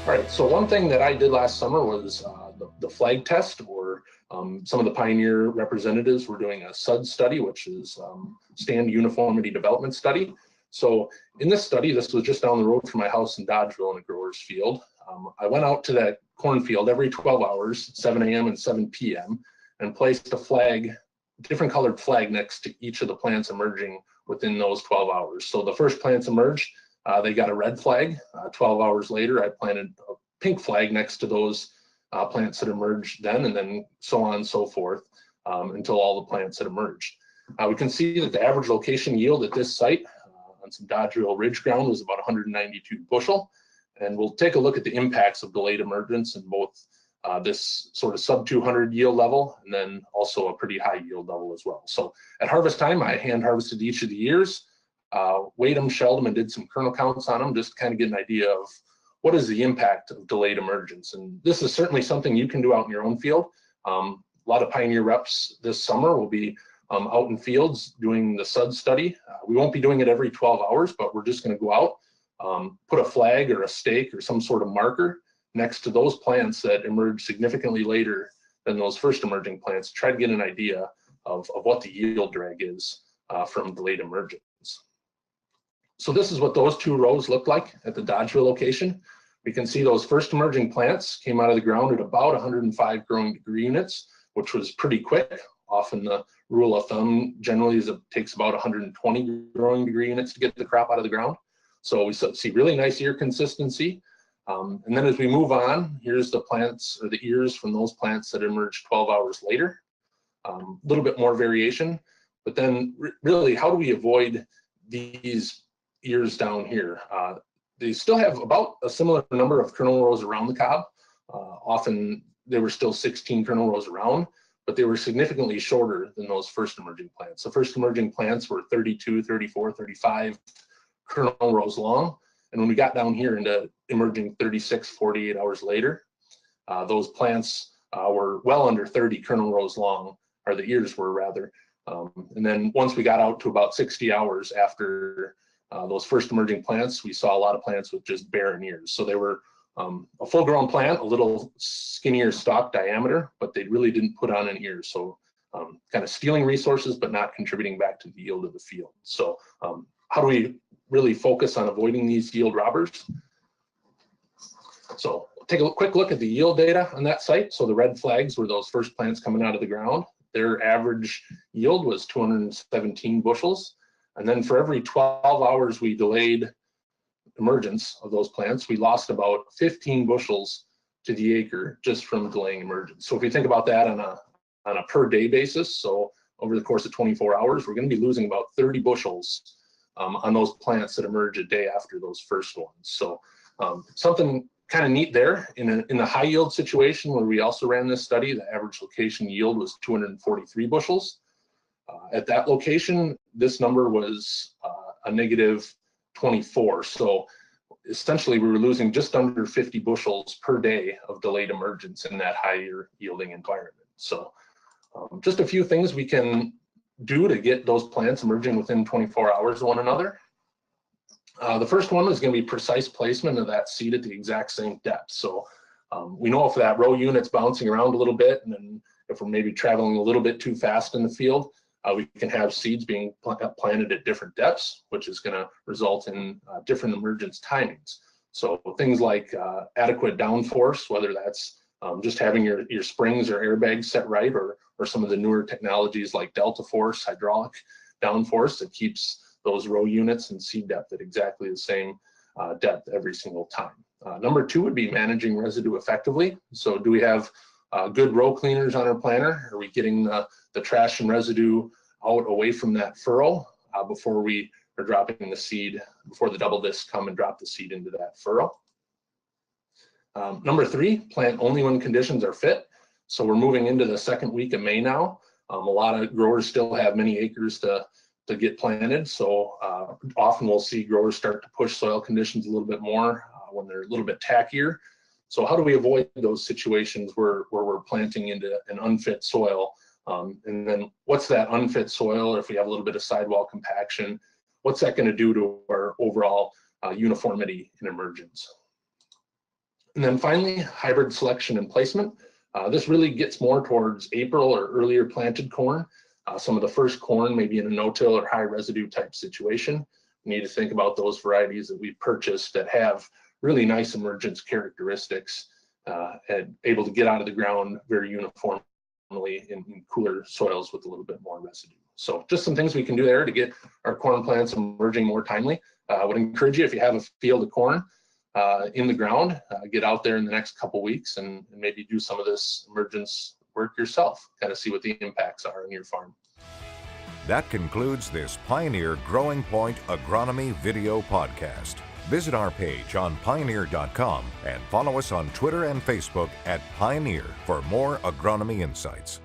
All right, so one thing that I did last summer was the flag test, or some of the Pioneer representatives were doing a SUD study, which is Stand Uniformity Development Study. So in this study, this was just down the road from my house in Dodgeville in a grower's field. I went out to that cornfield every 12 hours, 7 a.m. and 7 p.m., and placed a flag, different colored flag next to each of the plants emerging within those 12 hours. So the first plants emerged, they got a red flag. 12 hours later, I planted a pink flag next to those plants that emerged then, and then so on and so forth until all the plants had emerged. We can see that the average location yield at this site on some Dodgeville ridge ground was about 192 bushel. And we'll take a look at the impacts of delayed emergence in both this sort of sub 200 yield level and then also a pretty high yield level as well. So at harvest time, I hand harvested each of the ears, weighed them, shelled them, and did some kernel counts on them just to kind of get an idea of what is the impact of delayed emergence. And this is certainly something you can do out in your own field. A lot of Pioneer reps this summer will be out in fields doing the SUD study. We won't be doing it every 12 hours, but we're just going to go out, put a flag or a stake or some sort of marker next to those plants that emerge significantly later than those first emerging plants, try to get an idea of what the yield drag is from delayed emergence. So this is what those two rows look like at the Dodgeville location. We can see those first emerging plants came out of the ground at about 105 growing degree units, which was pretty quick. Often the rule of thumb generally is it takes about 120 growing degree units to get the crop out of the ground. So we see really nice ear consistency. And then as we move on, here's the plants or the ears from those plants that emerged 12 hours later. A little bit more variation, but then really how do we avoid these ears down here? They still have about a similar number of kernel rows around the cob. Often there were still 16 kernel rows around, but they were significantly shorter than those first emerging plants. The first emerging plants were 32, 34, 35 kernel rows long. And when we got down here into emerging 36, 48 hours later, those plants were well under 30 kernel rows long, or the ears were rather. And then once we got out to about 60 hours after those first emerging plants, we saw a lot of plants with just barren ears. So they were a full grown plant, a little skinnier stalk diameter, but they really didn't put on an ear. So kind of stealing resources, but not contributing back to the yield of the field. So how do we really focus on avoiding these yield robbers? So take a quick look at the yield data on that site. So the red flags were those first plants coming out of the ground. Their average yield was 217 bushels. And then for every 12 hours we delayed emergence of those plants, we lost about 15 bushels to the acre just from delaying emergence. So if you think about that on a per day basis, so over the course of 24 hours, we're going to be losing about 30 bushels on those plants that emerge a day after those first ones. So something kind of neat there. In a high yield situation where we also ran this study, the average location yield was 243 bushels. At that location, this number was a negative 24. So essentially we were losing just under 50 bushels per day of delayed emergence in that higher yielding environment. So just a few things we can do to get those plants emerging within 24 hours of one another. The first one is going to be precise placement of that seed at the exact same depth. So we know if that row unit's bouncing around a little bit, and then if we're maybe traveling a little bit too fast in the field, we can have seeds being planted at different depths, which is going to result in different emergence timings. So things like adequate downforce, whether that's just having your springs or airbags set right, or some of the newer technologies like Delta Force, hydraulic downforce that keeps those row units and seed depth at exactly the same depth every single time. Number two would be managing residue effectively. So do we have good row cleaners on our planter? Are we getting the trash and residue out away from that furrow before we are dropping the seed, before the double discs come and drop the seed into that furrow? Number three, plant only when conditions are fit. So we're moving into the second week of May now. A lot of growers still have many acres to get planted. So often we'll see growers start to push soil conditions a little bit more when they're a little bit tackier. So how do we avoid those situations where we're planting into an unfit soil? And then what's that unfit soil, or if we have a little bit of sidewall compaction, what's that going to do to our overall uniformity in emergence? And then finally, hybrid selection and placement. This really gets more towards April or earlier planted corn. Some of the first corn may be in a no-till or high residue type situation. We need to think about those varieties that we've purchased that have really nice emergence characteristics and able to get out of the ground very uniformly in cooler soils with a little bit more residue. So just some things we can do there to get our corn plants emerging more timely. I would encourage you, if you have a field of corn in the ground, get out there in the next couple weeks and maybe do some of this emergence work yourself, kind of see what the impacts are on your farm. That concludes this Pioneer Growing Point Agronomy video podcast. Visit our page on pioneer.com and follow us on Twitter and Facebook at Pioneer for more agronomy insights.